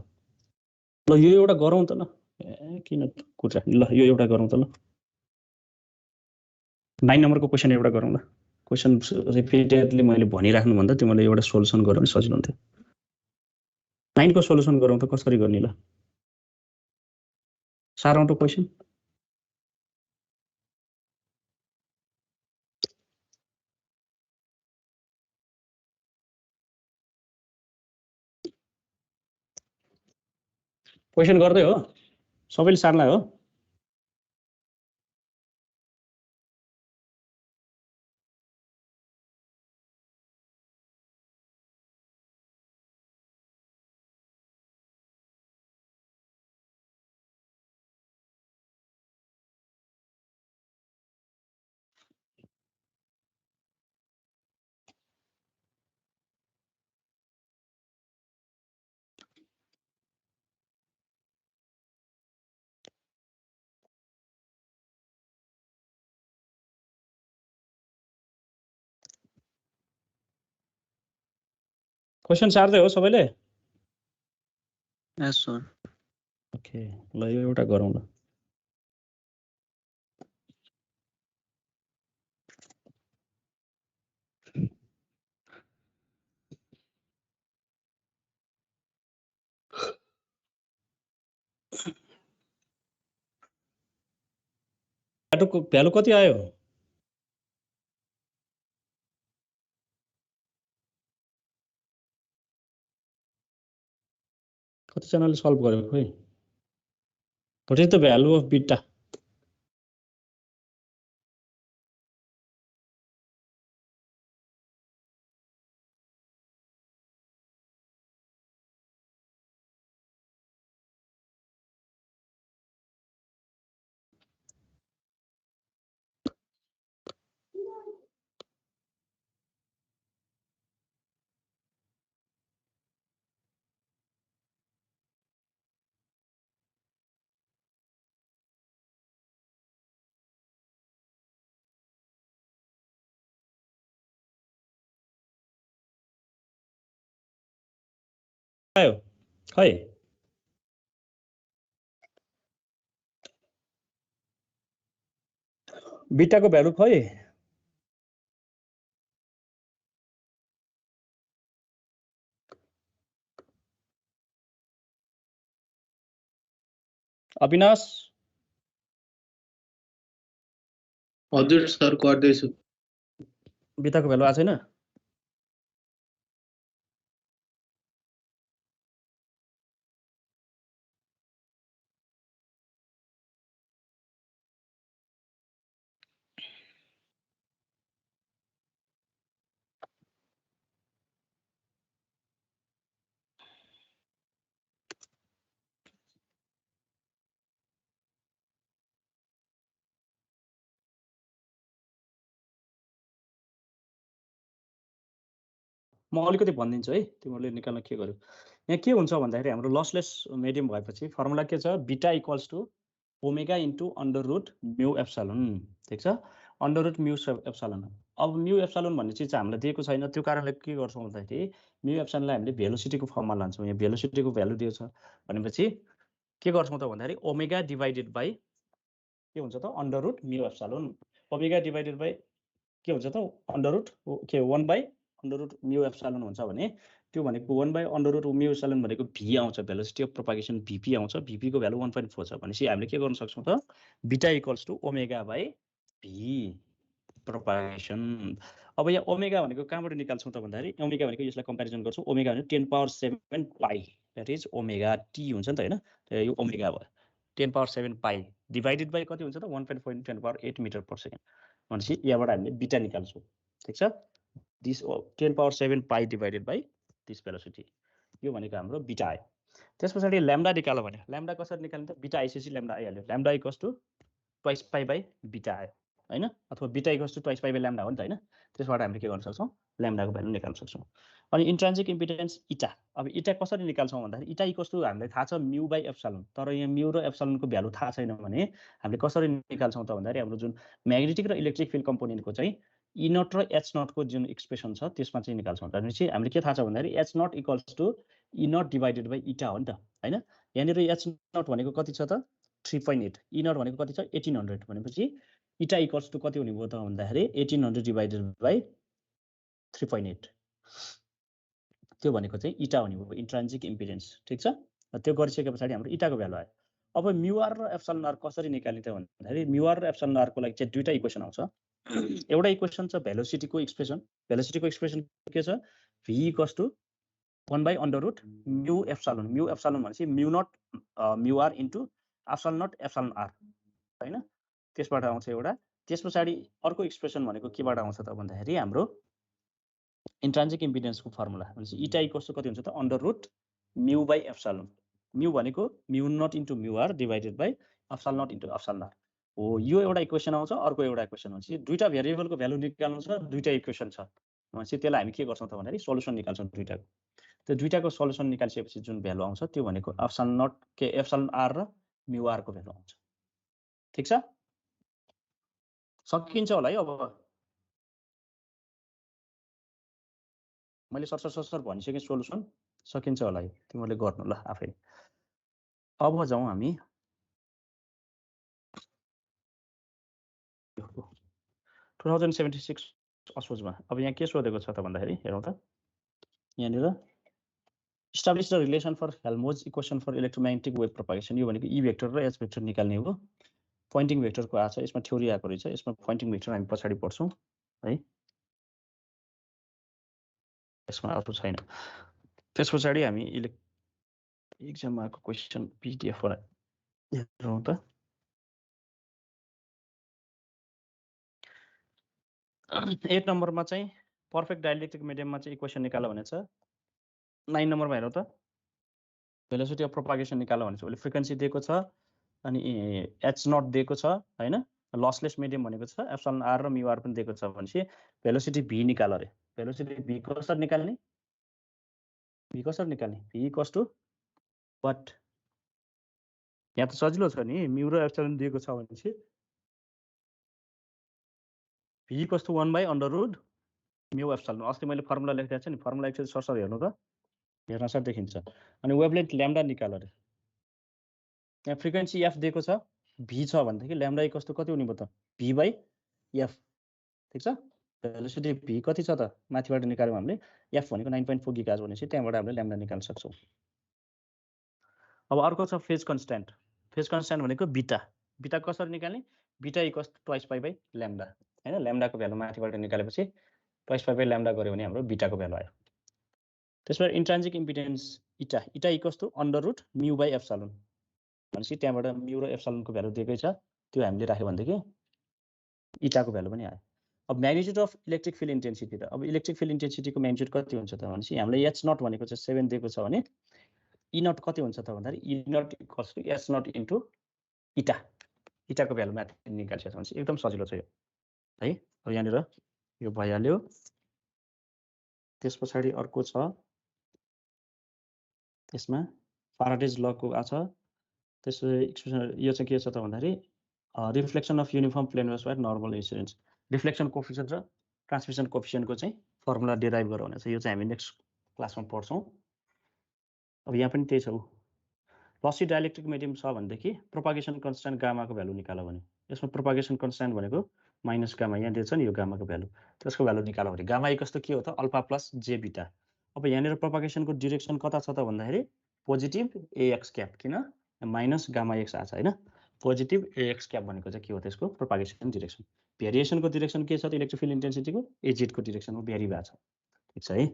ल यो एउटा गरौँ त। ल किन कुरा, ल यो एउटा गरौँ त। ल 9 नम्बरको क्वेसन एउटा गरौँ ल। क्वेसन रिपिटेडली मैले भनिराख्नुभन्दा त्यो मैले एउटा सोल्युसन गरौँ भने सजिलो हुन्थ्यो। 9 को सोल्युसन गरौँ त, कसरी गर्ने ल। सारौँ त क्वेसन। क्वेसन गर्दै हो सबैले सार्नलाई हो। क्वेसन सार्दै हो सबैले? यस सर। ओके, ल यो एउटा गरौँ ल। बाटोको भ्यालु कति आयो? कतिजनाले सल्भ गर्यो खोइ? What is the value of beta? आयो खै? बिटाको भ्यालु खै? अविनाश हजुर सर गर्दैछु। बिताको भ्यालु आएको छैन? म अलिकति भनिदिन्छु है, तिमीहरूले निकाल्न के गर्यो। यहाँ के हुन्छ भन्दाखेरि हाम्रो लसलेस मिडियम भएपछि फर्मुला के छ, beta equals to omega into under root mu epsilon. ठिक छ, अंडर रुट म्यू एप्सिलोन। अब म्यू एप्सिलोन भन्ने चिज हामीलाई दिएको छैन, त्यो कारणले के गर्छौँ भन्दाखेरि म्यू एप्सिलोनलाई हामीले भेलोसिटीको फर्ममा लान्छौँ। यहाँ भेलोसिटीको भ्यालु दिएको छ भनेपछि के गर्छौँ त भन्दाखेरि ओमेगा डिभाइडेड बाई के हुन्छ त under root mu epsilon. Omega divided by के हुन्छ त अंडर रुट के 1 by under root mu epsilon हुन्छ भने त्यो भनेको 1 by under root mu epsilon भनेको भी आउँछ, भेलोसिटी अफ प्रोपागेसन भीपी आउँछ। भीपी को भ्यालु 1.4 छ भनेपछि हामीले के गर्न सक्छौँ त beta equals to omega by v propagation. अब यहाँ ओमेगा भनेको कहाँबाट निकाल्छौँ त भन्दाखेरि ओमेगा भनेको यसलाई कम्पेरिजन गर्छौँ, ओमेगा भनेको 10⁻7 पाई, द्याट इज ओमेगा टी हुन्छ नि त हैन। यो ओमेगा भयो 10⁻7 पाई डिभाइडेड बाई कति हुन्छ त 1.4 × 10⁻8 मिटर पर सेकेन्ड भनेपछि यहाँबाट हामीले बीटा निकाल्छौँ। ठिक छ, this 10⁻7 pie divided by this velocity, यो भनेको हाम्रो बीटा आयो। त्यस पछाडि ल्याम्डा निकाल्यो भने ल्याम्डा कसरी निकाल्ने त, बीटा आइसकेपछि ल्याम्डा आइहाल्यो। Lambda equals to twice pi by beta आयो हैन, अथवा beta equals to twice pi by lambda हो नि त हैन। त्यसबाट हामीले के गर्न सक्छौँ, ल्याम्डाको भ्यालु निकाल्न सक्छौँ। अनि इन्ट्रिन्सिक इम्पिडेन्स इटा, अब इटा कसरी निकाल्छौँ भन्दाखेरि इटा इक्वल्स टु हामीलाई थाहा छ म्यू बाई एप्सिलोन, तर यहाँ म्यू र एप्सिलोनको भ्यालु थाहा छैन भने हामीले कसरी निकाल्छौँ त भन्दाखेरि हाम्रो जुन म्याग्नेटिक र इलेक्ट्रिक फिल्ड कम्पोनेन्टको चाहिँ ई नट र एच नटको जुन एक्सप्रेसन छ त्यसमा चाहिँ निकाल्छौँ। भनेपछि हामीले के थाहा छ भन्दाखेरि H naught equals to E naught divided by eta हो नि त हैन। यहाँनिर एच नट भनेको कति छ त 3.8, ई नट भनेको कति छ 1800 भनेपछि इटा इक्वल्स टु कति हुने भयो त भन्दाखेरि 1800 डिभाइडेड बाई 3.8, त्यो भनेको चाहिँ इटा हुने भयो, इन्ट्रिन्सिक इम्पिडेन्स। ठिक छ, त्यो गरिसके पछाडि हाम्रो इटाको भ्यालु आयो। अब म्यू आर र एप्सिलोन आर कसरी निकाल्ने त भन्दाखेरि म्यू आर र एप्सिलोन आर को लागि चाहिँ दुईटा इक्वेसन आउँछ। एउटा इक्वेसन छ भेलोसिटीको एक्सप्रेसन, भेलोसिटीको एक्सप्रेसन के छ v equals to 1 by under root mu epsilon. Mu epsilon भनेपछि mu naught mu r into epsilon naught epsilon r हैन, त्यसबाट आउँछ एउटा। त्यस पछाडि अर्को एक्सप्रेसन भनेको केबाट आउँछ त भन्दाखेरि हाम्रो इन्ट्रिन्सिक इम्पिडेन्सको फर्मुला भनेपछि इटा इक्वल्स टु कति हुन्छ त under root mu by epsilon. Mu भनेको mu naught into mu r divided by epsilon naught into epsilon r हो। यो एउटा इक्वेसन आउँछ, अर्को एउटा इक्वेसन हुन्छ। दुईटा भेरिएबलको भ्यालु निकाल्नु छ, दुईटा इक्वेसन छ भनेपछि त्यसलाई हामी के गर्छौँ त भन्दाखेरि सोलुसन निकाल्छौँ दुईटाको। त्यो दुईटाको सोलुसन निकालिसकेपछि जुन भ्यालु आउँछ त्यो भनेको एप्सिलोन नट के एप्सिलोन आर र म्यू आर को भ्यालु आउँछ। ठिक छ, सकिन्छ होला है। अब मैले सरसर भनिसकेँ, सोलुसन सकिन्छ होला है, तिमीहरूले गर्नु ल आफै। अब जाउँ हामी 2076 असोजमा। अब यहाँ के सोधेको छ त भन्दाखेरि हेरौँ त, यहाँनिर establish the relation for Helmholtz equation for electromagnetic wave propagation. यो भनेको ई भेक्टर र एच भेक्टर निकाल्ने हो। पोइन्टिङ भेक्टरको आएको छ, यसमा थ्योरी आएको रहेछ, यसमा पोइन्टिङ भेक्टर हामी पछाडि पढ्छौँ है, यसमा अरू छैन। त्यस पछाडि हामी एक्जाममा आएको क्वेसन पिडिएफ हेरौँ त। 8 नम्बरमा चाहिँ पर्फेक्ट डाइलेक्ट्रिक मिडियममा चाहिँ इक्वेसन निकाल्यो भने छ। 9 नम्बरमा हेरौँ त, भेलोसिटी अफ प्रोपागेसन निकाल्यो भने चाहिँ फ्रिक्वेन्सी दिएको छ, अनि एच नट दिएको छ हैन, लसलेस मिडियम भनेको छ, एप्सिलोन आर र म्यू आर पनि दिएको छ भनेपछि भेलोसिटी भी निकाल अरे। भेलोसिटी भी कसरी निकाल्ने, भी कसरी निकाल्ने, भी इक्वल्स टु वाट, यहाँ त सजिलो छ नि, म्यू र एप्सिलोन दिएको छ भनेपछि v equals to 1 by under root mu epsilon. अस्ति मैले फर्मुला लेखिदिएको छु नि, फर्मुला एकचोटि सरसर हेर्नु त, हेर्न सर देखिन्छ। अनि वेभलेन्थ ल्याम्डा निकाल अरे। यहाँ फ्रिक्वेन्सी एफ दिएको छ, भी छ भनेदेखि ल्याम्डा इक्वल्स टु कति हुने भयो त भी बाई एफ। ठिक छ, भेलोसिटी भी कति छ त माथिबाट निकाल्यौँ हामीले, एफ भनेको 9.4 गिगाहर्ज भनेपछि त्यहाँबाट हामीले ल्याम्डा निकाल्न सक्छौँ। अब अर्को छ फेज कन्स्ट्यान्ट। फेज कन्स्ट्यान्ट भनेको बिटा बिटा कसरी निकाल्ने बिटा equals twice pi by lambda हैन ल्याम्डाको भ्यालु माथिबाट निकालेपछि ट्वाइस पाई बाई ल्याम्डा गऱ्यो भने हाम्रो बिटाको भ्यालु आयो त्यसबाट इन्ट्रान्सिक इम्पिडेन्स इटा इटा इक्वल्स टु अन्डर रुट म्यु बाई एप्सिलोन भनेपछि त्यहाँबाट म्यु र एप्सिलोनको भ्यालु दिएकै छ त्यो हामीले राख्यो भनेदेखि इटाको भ्यालु पनि आयो अब magnitude of electric field intensity त अब इलेक्ट्रिक फिल्ड इन्टेन्सिटीको म्याग्निट्युड कति हुन्छ त भनेपछि हामीलाई एच नट भनेको चाहिँ 7 दिएको छ भने ई नट कति हुन्छ त भन्दाखेरि E naught equals to H naught into eta इटाको भ्यालु माथि निकाल्छ भनेपछि एकदम सजिलो छ यो है अब यहाँनिर यो भइहाल्यो त्यस पछाडि अर्को छ त्यसमा फ्याराडेज लको आछ त्यसपछि एक्सप्रेसन यो चाहिँ के छ त भन्दाखेरि reflection of uniform plane waves by normal incidence reflection coefficient र ट्रान्समिसन कोफिसिएन्टको चाहिँ फर्मुला डिराइभ गरेर हुनेछ यो चाहिँ हामी नेक्स्ट क्लासमा पढ्छौँ अब यहाँ पनि त्यही छ लसी डाइलेक्ट्रिक मिडियम छ भनेदेखि प्रोपागेसन कन्स्ट्यान्ट गामाको भ्यालु निकाल्यो भने यसमा प्रोपागेसन कन्स्ट्यान्ट भनेको माइनस गामा यहाँ दिएको छ नि यो गामाको भ्यालु त्यसको भ्यालु निकाल्यो भने गामा कस्तो के हो त अल्फा प्लस जे बिटा अब यहाँनिर प्रोपागेसनको डिरेक्सन कता छ त भन्दाखेरि पोजिटिभ एएक्स क्याप किन माइनस गामा एक्स आछ हैन पोजिटिभ एएक्स क्याप भनेको चाहिँ के हो त्यसको प्रोपागेसन डिरेक्सन भेरिएसनको डिरेक्सन के छ त इलेक्ट्रिक फिल्ड इन्टेन्सिटीको एजेडको डिरेक्सनमा भेरी भएको छ ठीक छ है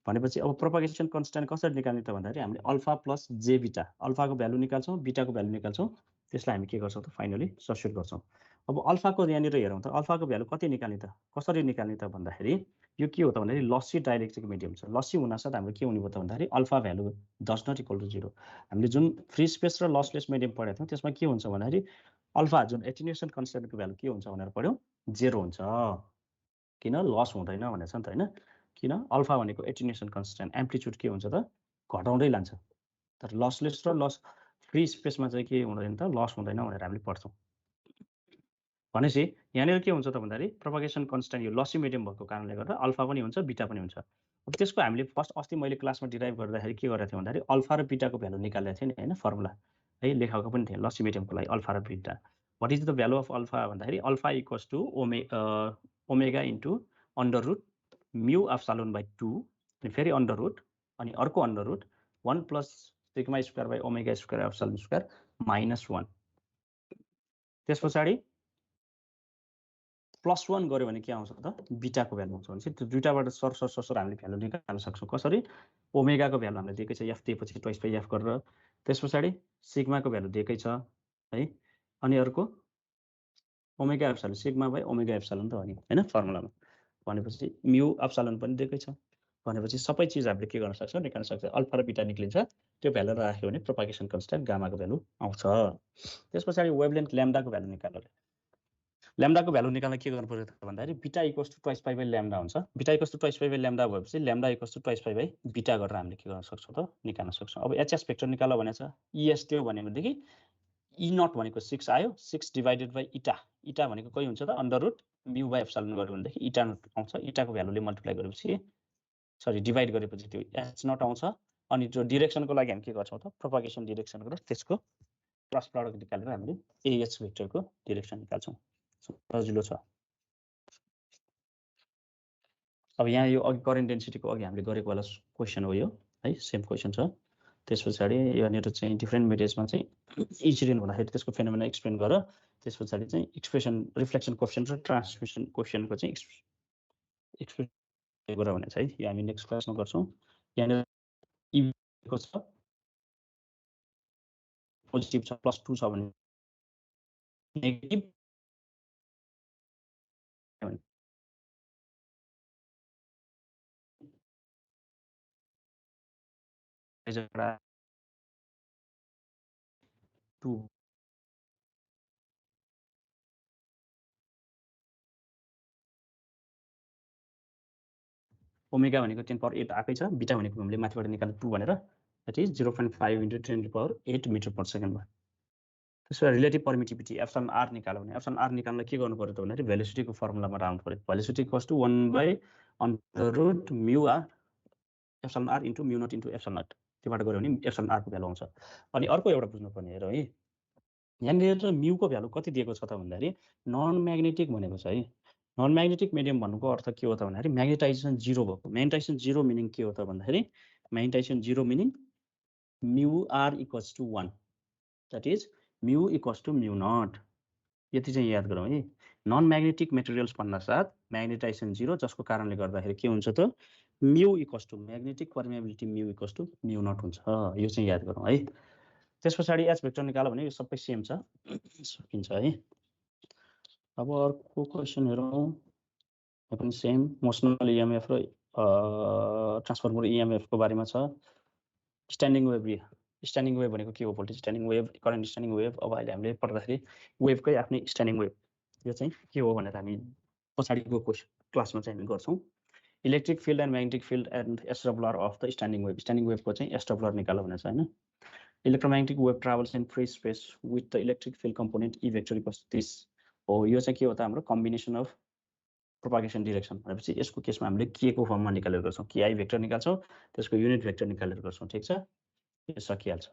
भनेपछि अब प्रोपागेसन कन्स्ट्यान्ट कसरी निकाल्ने त भन्दाखेरि हामीले अल्फा प्लस जे बिटा अल्फाको भ्यालु निकाल्छौँ बिटाको भ्यालु निकाल्छौँ त्यसलाई हामी के गर्छौँ त फाइनली सब्स्टिट्युट गर्छौँ अब अल्फाको यहाँनिर हेरौँ त अल्फाको भ्यालु कति निकाल्ने त कसरी निकाल्ने त भन्दाखेरि यो के हो त भन्दाखेरि लस्सी डाइलेक्ट्रिक मिडियम छ लस्सी हुनासाथ हाम्रो के हुने भयो त भन्दाखेरि alpha value does not equal to 0 हामीले जुन फ्री स्पेस र लसलेस मिडियम पढेको थियौँ त्यसमा के हुन्छ भन्दाखेरि अल्फा जुन एटेन्युएसन कन्स्ट्यान्टको भ्यालु के हुन्छ भनेर पढ्यौँ 0 हुन्छ किन लस हुँदैन भनेछ नि त हैन किन अल्फा भनेको एटेन्युएसन कन्स्ट्यान्ट एम्प्लिट्युड के हुन्छ त घटाउँदै लान्छ तर लसलेस र लस फ्री स्पेसमा चाहिँ के हुँदैन त लस हुँदैन भनेर हामीले पढ्छौँ भनेपछि यहाँनिर के हुन्छ त भन्दाखेरि प्रोपागेसन कन्स्ट्यान्ट यो लसी मिडियम भएको कारणले गर्दा अल्फा पनि हुन्छ बिटा पनि हुन्छ अब त्यसको हामीले फर्स्ट अस्ति मैले क्लासमा डिराइभ गर्दाखेरि के गरेको थिएँ भन्दाखेरि अल्फा र बिटाको भ्यालु निकालेको थिएँ नि हैन फर्मुला है लेखाएको पनि थिएँ लसी मिडियमको लागि अल्फा र beta what is the value of alpha भन्दाखेरि alpha equals to omega into under root mu epsilon by 2 अनि फेरि अन्डर रुट अनि अर्को under root 1 plus sigma square by omega square epsilon square minus 1 त्यस पछाडि plus 1 गऱ्यो भने के आउँछ त बिटाको भ्यालु आउँछ भने त्यो दुईटाबाट सर हामीले भ्यालु निकाल्न सक्छौँ कसरी ओमेगाको भ्यालु हामीले दिएकै छ एफ दिएपछि ट्वाइस बाई एफ गरेर त्यस पछाडि सिग्माको भ्यालु दिएकै छ है अनि अर्को omega epsilon sigma by omega epsilon त हो नि हैन फर्मुलामा भनेपछि म्यु एप्सिलोन पनि दिएकै छ भनेपछि सबै चिज हामीले के गर्न सक्छौँ निकाल्न सक्छौँ अल्फा र बिटा निक्लिन्छ त्यो भ्यालु राख्यो भने प्रोपागेसन कन्स्ट्यान्ट गामाको भ्यालु आउँछ त्यस पछाडि वेभलेन्थ ल्याम्डाको भ्यालु निकाल्नु ल्याम्डाको भ्यालु निकाल्न के गर्नु पर्यो त भन्दाखेरि beta equals to twice pi by lambda हुन्छ beta equals to twice pi by lambda भएपछि lambda equals to twice pi by beta गरेर हामीले के गर्न सक्छौँ त निकाल्न सक्छौँ अब एचएस भेक्टर निकाल्न भनेको छ इएस त्यो भनेदेखि ई नट भनेको 6 आयो 6 डिभाइडेड बाई इटा इटा भनेको कति हुन्छ त अन्डर रुट म्यु बाई एप्सिलोन गर्यो भनेदेखि इटा नट आउँछ इटाको भ्यालुले मल्टिप्लाई गरेपछि सरी डिभाइड गरेपछि त्यो एच नट आउँछ अनि त्यो डिरेक्सनको लागि हामी के गर्छौँ त प्रोपागेसन डिरेक्सन गरेर त्यसको क्रस प्रडक्ट निकालेर हामीले एएच भेक्टरको डिरेक्सन निकाल्छौँ सजिलो छ अब यहाँ यो अघि करेन्ट डेन्सिटीको अघि हामीले गरेको वाला क्वेसन हो यो है सेम क्वेसन छ त्यस पछाडि यहाँनिर चाहिँ डिफ्रेन्ट मेटेरियल्समा चाहिँ इन्सिडेन्ट हुँदाखेरि त्यसको फेनोमेना एक्सप्लेन गरेर त्यस पछाडि चाहिँ एक्सप्रेसन रिफ्लेक्सन कोएफिसिएन्ट र ट्रान्समिसन कोएफिसिएन्टको चाहिँ एक्सप्रेसन गरेर हुनेछ है यो हामी नेक्स्ट क्लासमा गर्छौँ यहाँनिर इको छ पोजिटिभ छ +2 छ भने नेगेटिभ एउटा 2 ओमेगा भनेको 10⁸ आकै छ बिटा भनेको हामीले माथिबाट निकाल्नु 2 भनेर दैट इज 0.5 × 10⁸ मीटर पर सेकेन्डमा त्यसो रिलेटिभ पर्मिटिभिटी एप्सिलन आर निकाल्यो भने एप्सिलन आर निकाल्न के गर्नु पर्यो त भन्दाखेरि भेलोसिटीको फर्मुलामा राख्नु पर्यो velocity equals to 1/√μr epsilon R into mu naught into epsilon naught त्योबाट गऱ्यो भने एप्सिलन आर को भ्यालु आउँछ अनि अर्को एउटा बुझ्नुपर्ने हेर है यहाँनिर म्युको भ्यालु कति दिएको छ त भन्दाखेरि नन म्याग्नेटिक भनेको छ है नन म्याग्नेटिक मिडियम भन्नुको अर्थ के हो त भन्दाखेरि म्याग्नेटाइजेसन 0 भएको म्याग्नेटाइजेसन 0 मिनिङ के हो त भन्दाखेरि magnetization 0 meaning mu R equals to 1 that is mu equals to mu naught. यति चाहिँ याद गरौँ है। नन म्याग्नेटिक मेटेरियल्स भन्नासाथ म्याग्नेटाइजेसन 0 जसको कारणले गर्दाखेरि के हुन्छ त म्यु इक्वल्स टु म्याग्नेटिक पर्मिएबिलिटी म्यु इक्वल्स टु म्यु नट हुन्छ। यो चाहिँ याद गरौँ है। त्यस पछाडि एच भेक्टर निकाल्यो भने यो सबै सेम छ, सकिन्छ है। अब अर्को क्वेसन हेरौँ। यो पनि सेम मोसनल इएमएफ र ट्रान्सफर्मर इएमएफ को बारेमा छ। स्ट्यान्डिङ वेभ, स्ट्यान्डिङ वेभ भनेको के हो? Voltage standing wave, current standing wave. अब अहिले हामीले पढ्दाखेरि वेभकै आफ्नै स्ट्यान्डिङ वेभ यो चाहिँ के हो भनेर हामी पछाडिको क्लासमा चाहिँ हामी गर्छौँ। Electric field and magnetic field and SWR of the standing wave. Standing वेभको चाहिँ एसडब्लुआर निकाल्नु भनेको छ हैन। Electromagnetic wave travels in free space with the electric field component E vector equals to this हो। यो चाहिँ के हो त हाम्रो कम्बिनेसन अफ प्रोपागेसन डिरेक्सन भनेपछि यसको केसमा हामीले के को फर्ममा निकालेर गर्छौँ, के आई भेक्टर निकाल्छौँ, त्यसको युनिट भेक्टर निकालेर गर्छौँ। ठिक छ, यो सकिहाल्छ।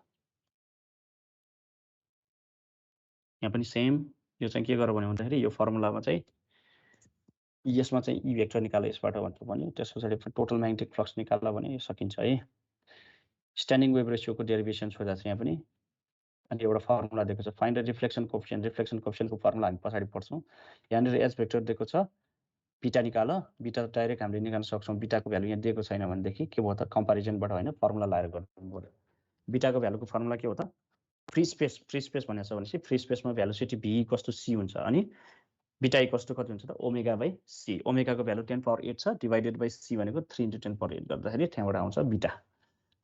यहाँ पनि सेम। यो चाहिँ के गर भन्दाखेरि यो फर्मुलामा चाहिँ यसमा चाहिँ ई भेक्टर निकाल्यो यसबाट भन्नु भन्यो। त्यस पछाडि टोटल म्याग्नेटिक फ्लक्स निकाल्दा भने यो सकिन्छ है। स्ट्यान्डिङ वेभ रेसियोको डेरिभेसन सोधा छ यहाँ पनि। अनि एउटा फर्मुला दिएको छ, find the reflection coefficient. Reflection कोएफिसिएन्टको फर्मुला हामी पछाडि पढ्छौँ। यहाँनिर एच भेक्टर दिएको छ, बीटा निकाल। बीटा डाइरेक्ट हामीले निकाल्न सक्छौँ। बीटाको भ्यालु यहाँ दिएको छैन भनेदेखि के भयो त कम्पारिजनबाट होइन फर्मुला लगाएर गर्नु पर्यो। बीटाको भ्यालुको फर्मुला के हो त फ्री स्पेस भनेको छ भनेपछि फ्री स्पेसमा velocity v equals to c हुन्छ। अनि बीटा इक्वल्स टु कति हुन्छ त ओमेगा बाई c। ओमेगाको भ्यालु 10⁸ छ, डिभाइडेड बाई c भनेको 3 × 10⁸ गर्दाखेरि त्यहाँबाट आउँछ बीटा।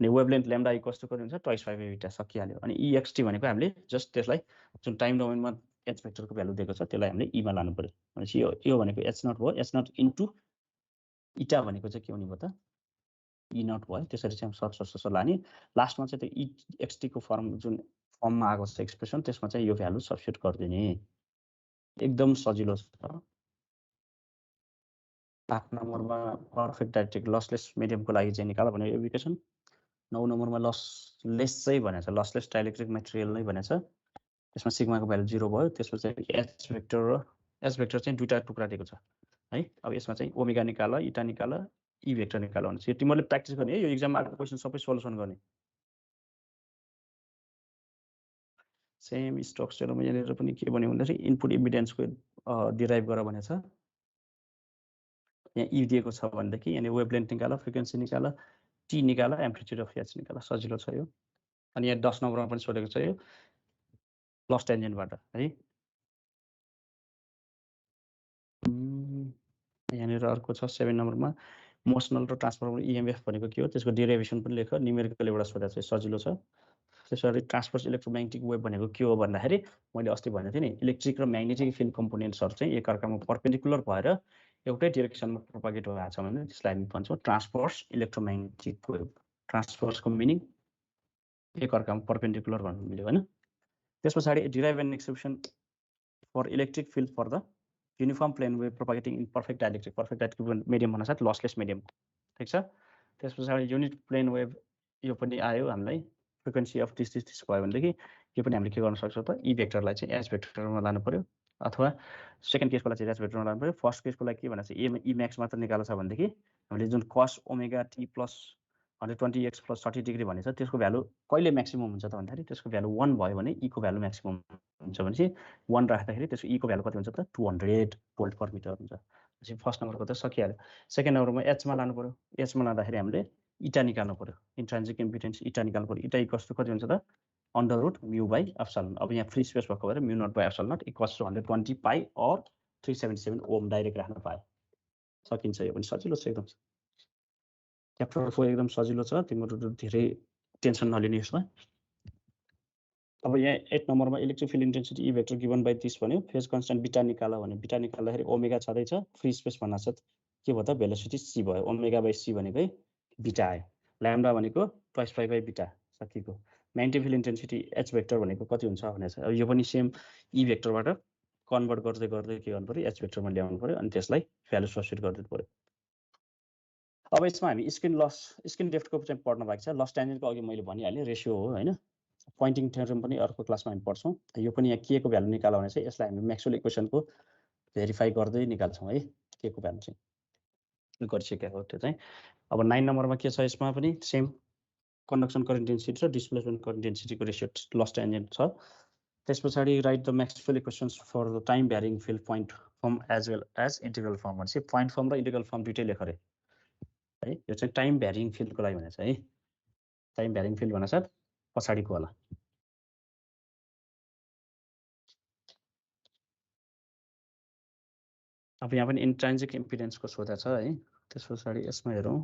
अनि वेभलेन्थ ल्याम्डा इक्वल्स टु कति हुन्छ 2/5 बीटा, सकिहाल्यो। अनि ext भनेको हामीले जस्ट त्यसलाई जुन टाइम डोमेनमा एच भेक्टरको भ्यालु दिएको छ त्यसलाई हामीले e मा लानु पर्यो। भनेपछि यो भनेको h नट भयो। h नट इन्टु इटा भनेको चाहिँ के हुने भयो त e नट भयो। त्यसरी चाहिँ सर्च लाने। लास्टमा चाहिँ त्यो ext को फर्म जुन फर्ममा आएको छ एक्सप्रेसन त्यसमा चाहिँ यो भ्यालु सब्स्टिट्युट गरिदिने। एकदम सजिलो छ। 8 नम्बरमा पर्फेक्ट डाइलेक्ट्रिक लसलेस मिडियमको लागि चाहिँ निकाल भने इक्वेसन। 9 नम्बरमा लसलेस चाहिँ भनेको छ, लसलेस डाइलेक्ट्रिक मेटेरियल नै भनेको छ। त्यसमा सिग्माको भ्यालु 0 भयो। त्यसपछि एच भेक्टर चाहिँ दुईटा टुक्रा दिएको छ है। अब यसमा चाहिँ ओमेगा निकाल, इटा निकाल, ई भेक्टर निकाल भनेपछि तिमीहरूले प्र्याक्टिस गर्ने है। यो एक्जाममा आएको क्वेसन सबै सोल्युसन गर्ने। सेम स्ट्रक्चरमा यहाँनिर पनि के भन्यो भन्दाखेरि इनपुट इम्पिडेन्सको डिराइभ गर भनेको छ। यहाँ ई दिएको छ भनेदेखि यहाँ वेभलेन्थ निकाल, फ्रिक्वेन्सी निकाल, टी निकाल, एम्प्लिट्युड अफ एच निकाल। सजिलो छ यो। अनि यहाँ 10 नम्बरमा पनि सोधेको छ यो लस टेन्जेन्टबाट है। यहाँनिर अर्को छ 7 नम्बरमा मोसनल र ट्रान्सफर्मर इएमएफ भनेको के हो त्यसको डेरिभेसन पनि लेख। न्युमेरिकल एउटा सोधेको छ, सजिलो छ। त्यसरी ट्रान्सफर्स इलेक्ट्रोम्याग्नेटिक वेभ भनेको के हो भन्दाखेरि मैले अस्ति भनेको थिएँ नि इलेक्ट्रिक र म्याग्नेटिक फिल्ड कम्पोनेन्ट्सहरू चाहिँ एकअर्कामा परपेन्डिकुलर भएर एउटै डिरेक्सनमा प्रोपागेट भएको छ भने त्यसलाई हामी भन्छौँ ट्रान्सफर्स इलेक्ट्रोम्याग्नेटिक वेभ। ट्रान्सफर्सको मिनिङ एकअर्कामा परपेन्डिकुलर भन्नु मिल्यो होइन। त्यस पछाडि derive and expression for electric field for the uniform plane wave propagating in perfect dielectric medium भन्नासाथ लसलेस मिडियम। ठिक छ। त्यस पछाडि युनिट प्लेन वेभ यो पनि आयो हामीलाई। फ्रिक्वेन्सी अफ दिस भयो भनेदेखि यो पनि हामीले के गर्न सक्छौँ त ई भेक्टरलाई चाहिँ एच भेक्टरमा लानु पर्यो अथवा सेकेन्ड केसको लागि चाहिँ एच भेक्टरमा लानु पर्यो। फर्स्ट केसको लागि के भनेको छ ई म्याक्स मात्र निकाल्छ भनेदेखि हामीले जुन कस omega T plus 120x plus 30 degree भनेको छ त्यसको भ्यालु कहिले म्याक्सिमम हुन्छ त भन्दाखेरि त्यसको भ्यालु 1 भयो भने ई को भ्यालु म्याक्सिमम हुन्छ भनेपछि 1 राख्दाखेरि त्यसको ई को भ्यालु कति हुन्छ त 200 भोल्ट पर मिटर हुन्छ। त्यसपछि फर्स्ट नम्बरको त सकिहाल्यो। सेकेन्ड नम्बरमा एचमा लानु पर्यो। एचमा लाँदाखेरि हामीले इटा निकाल्नु पर्यो। इन्ट्रान्सिक इम्पिडेन्स इटा निकाल्नु पर्यो। इटा इक्वल्स टु कति हुन्छ त √μ बाई एप्सिलन। अब यहाँ फ्री स्पेस भएको भएर μ naught by epsilon naught equals to 120 pi और 377 ओम डाइरेक्ट राख्न पाए। सकिन्छ। यो पनि सजिलो छ एकदम। च्याप्टर 4 एकदम सजिलो छ, तिमीहरू धेरै टेन्सन नलिने यसमा। अब यहाँ 8 नम्बरमा electric field intensity E vector given by 30 भन्यो। फेज कन्स्ट्यान्ट बीटा निकाल भने बीटा निकाल्दाखेरि ओमेगा छँदैछ, फ्री स्पेस भन्नासाथ के भयो त भेलोसिटी सी भयो। ओमेगा बाई सी भनेकै बीटा आयो। ल्याम्डा भनेको 2/5 बाई बीटा सकिएको। Magnetic field intensity H vector भनेको कति हुन्छ भनेको छ। अब यो पनि सेम ई भेक्टरबाट कन्भर्ट गर्दै गर्दै के गर्नु पर्यो एच भेक्टरमा ल्याउनु पर्यो अनि त्यसलाई भ्यालु सब्स्टिट्युट गरिदिनु पर्यो। अब यसमा हामी स्किन डेफ्टको चाहिँ पढ्न बाँकी छ। लस टेन्जेन्टको अघि मैले भनिहालेँ रेसियो हो होइन। पोइन्टिङ थ्योरम पनि अर्को क्लासमा हामी पढ्छौँ। यो पनि यहाँ के को भ्यालु निकाल्यो भने चाहिँ यसलाई हामी म्याक्सवेल इक्वेसनको भेरिफाई गर्दै निकाल्छौँ है। के को भ्यालु चाहिँ गरिसकेको हो त्यो चाहिँ। अब 9 नम्बरमा के छ यसमा पनि सेम कन्डक्सन करेन्ट डेन्सिटी र डिस्प्लेसमेन्ट करेन्ट डेन्सिटीको रेसियो लस टेन्जेन्ट छ। त्यस पछाडि write the Maxwell equations for the time varying field point form as well as integral form भनेपछि पोइन्ट फर्म र इन्टिग्रल फर्म दुइटै लेख अरे है। यो चाहिँ टाइम भ्यारिङ फिल्डको लागि भनेको छ है। टाइम भ्यारिङ फिल्ड भनेको पछाडिको होला। अब यहाँ पनि इन्ट्रान्जिक इम्पिडेन्सको सोधेको छ है। त्यस पछाडि यसमा हेरौँ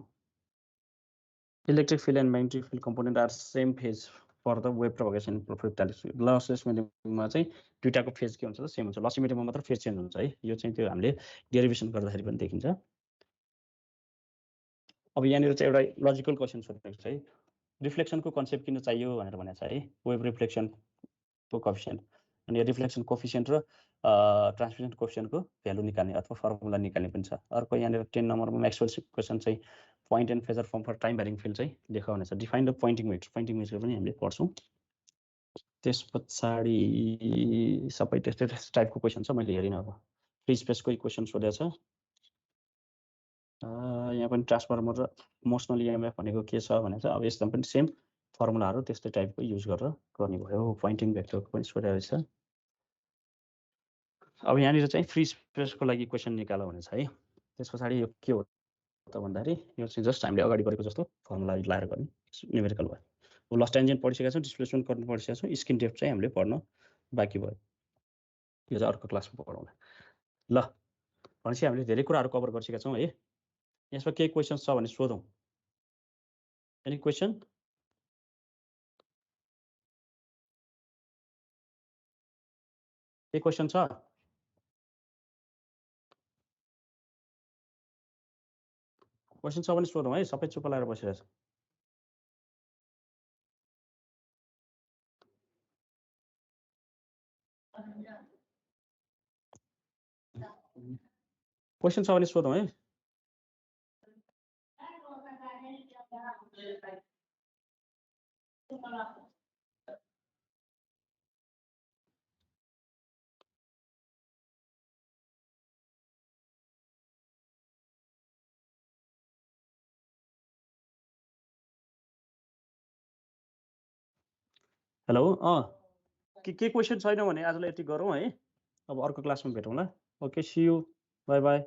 electric field and magnetic field component are same phase for the wave propagation lossless मिडियममा चाहिँ दुइटाको फेज के हुन्छ त सेम हुन्छ। लसी मिडियममा मात्र फेज चेन्ज हुन्छ है। यो चाहिँ त्यो हामीले डेरिभेसन गर्दाखेरि पनि देखिन्छ। अब यहाँनिर चाहिँ एउटा लजिकल क्वेसन सोधेको छ है। रिफ्लेक्सनको कन्सेप्ट किन चाहियो भनेर भनेको छ है। वेभ रिफ्लेक्सनको कोफिसिएन्ट अनि रिफ्लेक्सन कोफिसिएन्ट र ट्रान्समिसन कोफिसिएन्टको भ्यालु निकाल्ने अथवा फर्मुला निकाल्ने पनि छ। अर्को यहाँनिर 10 नम्बरमा म्याक्सवेल इक्वेसन चाहिँ point and phasor form for time varying field चाहिँ लेख भनेको छ। Define the Poynting vector. Poynting vector पनि हामीले पढ्छौँ। त्यस पछाडि सबै त्यस्तै टाइपको क्वेसन छ। मैले हेरिनँ। अब फ्री स्पेसको इक्वेसन सोधेको छ। यहाँ पनि ट्रान्सफर्मर र मोसनल इएमएफ भनेको के छ भनेको छ। अब यसमा पनि सेम फर्मुलाहरू त्यस्तै टाइपको युज गरेर गर्ने भयो। पोइन्टिङ भेक्टरको पनि सोधेको रहेछ। अब यहाँनिर चाहिँ फ्री स्पेसको लागि क्वेसन निकाल भनेको छ है। त्यस पछाडि यो के हो त भन्दाखेरि यो चाहिँ जस्ट हामीले अगाडि गरेको जस्तो फर्मुला लाएर गर्ने न्युमेरिकल भयो। अब लस टेन्जेन्ट पढिसकेका छौँ, डिस्प्लेसमेन्ट गर्नु पढिसकेका छौँ, स्किन डेप्थ चाहिँ हामीले पढ्न बाँकी भयो। यो चाहिँ अर्को क्लासमा पढाउँला। ल भनेपछि हामीले धेरै कुराहरू कभर गरिसकेका छौँ है। यसमा केही क्वेसन छ भने सोधौँ। Any question? के क्वेसन छ? क्वेसन छ भने सोधौँ है। सबै चुप लाएर बसिरहेछ। क्वेसन छ भने सोधौँ है। हेलो के क्वेसन छैन भने आजलाई यति गरौँ है। अब अर्को क्लासमा भेटौँला। Okay, see you, bye by.